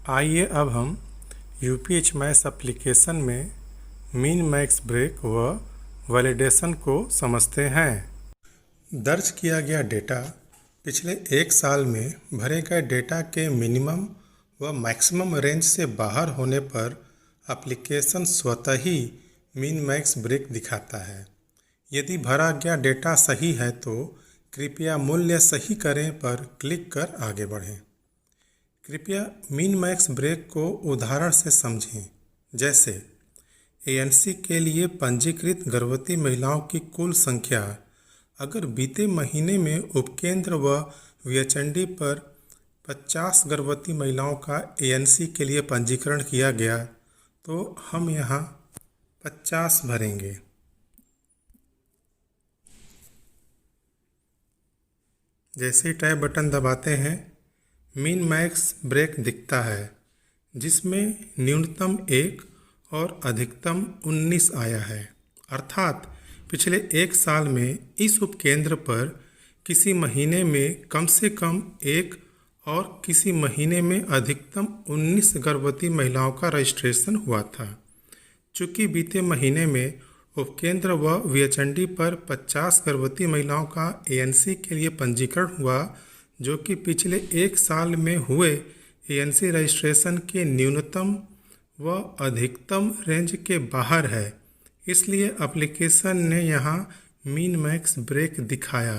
आइए अब हम यूपीएच मैथ्स एप्लीकेशन में मीन मैक्स ब्रेक व वैलिडेशन को समझते हैं। दर्ज किया गया डेटा पिछले एक साल में भरे गए डेटा के मिनिमम व मैक्सिमम रेंज से बाहर होने पर एप्लीकेशन स्वतः ही मीन मैक्स ब्रेक दिखाता है। यदि भरा गया डेटा सही है तो कृपया मूल्य सही करें पर क्लिक कर आगे बढ़ें। कृपया मीन मैक्स ब्रेक को उदाहरण से समझें। जैसे एएनसी के लिए पंजीकृत गर्भवती महिलाओं की कुल संख्या अगर बीते महीने में उपकेंद्र व वीएचएनडी पर 50 गर्भवती महिलाओं का एएनसी के लिए पंजीकरण किया गया तो हम यहाँ 50 भरेंगे। जैसे ही टैब बटन दबाते हैं मीन मैक्स ब्रेक दिखता है जिसमें न्यूनतम 1 और अधिकतम 19 आया है। अर्थात पिछले एक साल में इस उपकेंद्र पर किसी महीने में कम से कम 1 और किसी महीने में अधिकतम 19 गर्भवती महिलाओं का रजिस्ट्रेशन हुआ था। चूँकि बीते महीने में उपकेंद्र व वीएचएनडी पर 50 गर्भवती महिलाओं का एएनसी के लिए पंजीकरण हुआ जो कि पिछले एक साल में हुए एएनसी रजिस्ट्रेशन के न्यूनतम व अधिकतम रेंज के बाहर है, इसलिए एप्लीकेशन ने यहाँ मीन मैक्स ब्रेक दिखाया।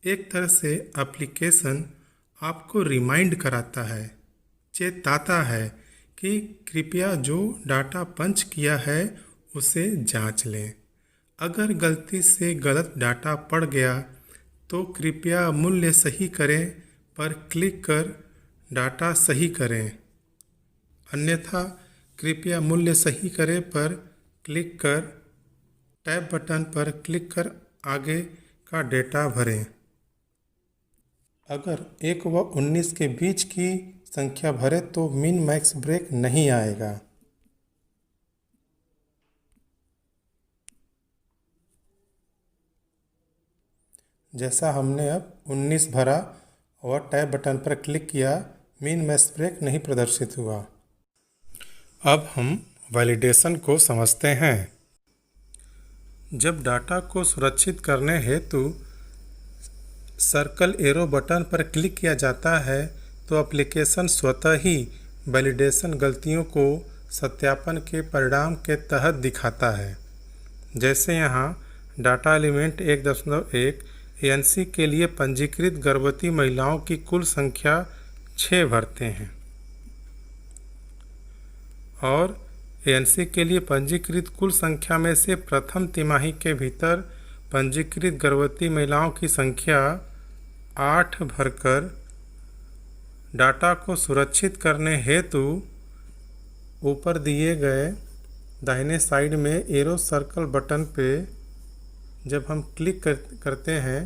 एक तरह से एप्लीकेशन आपको रिमाइंड कराता है, चेताता है कि कृपया जो डाटा पंच किया है उसे जांच लें। अगर गलती से गलत डाटा पड़ गया तो कृपया मूल्य सही करें पर क्लिक कर डाटा सही करें। अन्यथा कृपया मूल्य सही करें पर क्लिक कर टैब बटन पर क्लिक कर आगे का डेटा भरें। अगर 1 व 19 के बीच की संख्या भरे तो मीन मैक्स ब्रेक नहीं आएगा। जैसा हमने अब 19 भरा और टैब बटन पर क्लिक किया, मीन मैक्स ब्रेक नहीं प्रदर्शित हुआ। अब हम वैलिडेशन को समझते हैं। जब डाटा को सुरक्षित करने हेतु सर्कल एरो बटन पर क्लिक किया जाता है तो एप्लीकेशन स्वतः ही वैलिडेशन गलतियों को सत्यापन के परिणाम के तहत दिखाता है। जैसे यहाँ डाटा एलिमेंट 1.1 एएनसी के लिए पंजीकृत गर्भवती महिलाओं की कुल संख्या 6 भरते हैं और एएनसी के लिए पंजीकृत कुल संख्या में से प्रथम तिमाही के भीतर पंजीकृत गर्भवती महिलाओं की संख्या 8 भरकर डाटा को सुरक्षित करने हेतु ऊपर दिए गए दाहिने साइड में एरो सर्कल बटन पे जब हम क्लिक करते हैं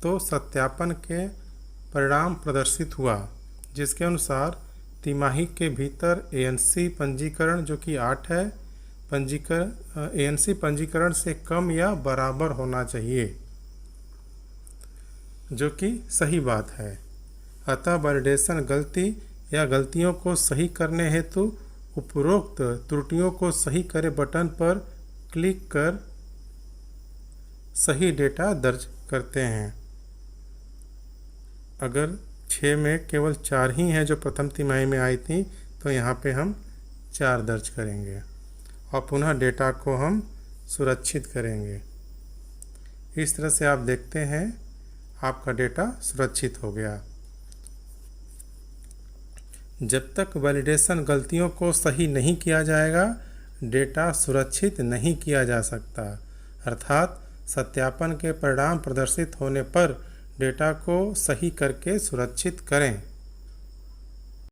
तो सत्यापन के परिणाम प्रदर्शित हुआ, जिसके अनुसार तिमाही के भीतर एएनसी पंजीकरण जो कि 8 है, एएनसी पंजीकरण से कम या बराबर होना चाहिए, जो कि सही बात है। अतः वैलिडेशन गलती या गलतियों को सही करने हेतु उपरोक्त त्रुटियों को सही करे बटन पर क्लिक कर सही डेटा दर्ज करते हैं। अगर 6 में केवल 4 ही हैं जो प्रथम तिमाही में आई थी तो यहाँ पे हम 4 दर्ज करेंगे और पुनः डेटा को हम सुरक्षित करेंगे। इस तरह से आप देखते हैं आपका डेटा सुरक्षित हो गया। जब तक वैलिडेशन गलतियों को सही नहीं किया जाएगा डेटा सुरक्षित नहीं किया जा सकता। अर्थात सत्यापन के परिणाम प्रदर्शित होने पर डेटा को सही करके सुरक्षित करें।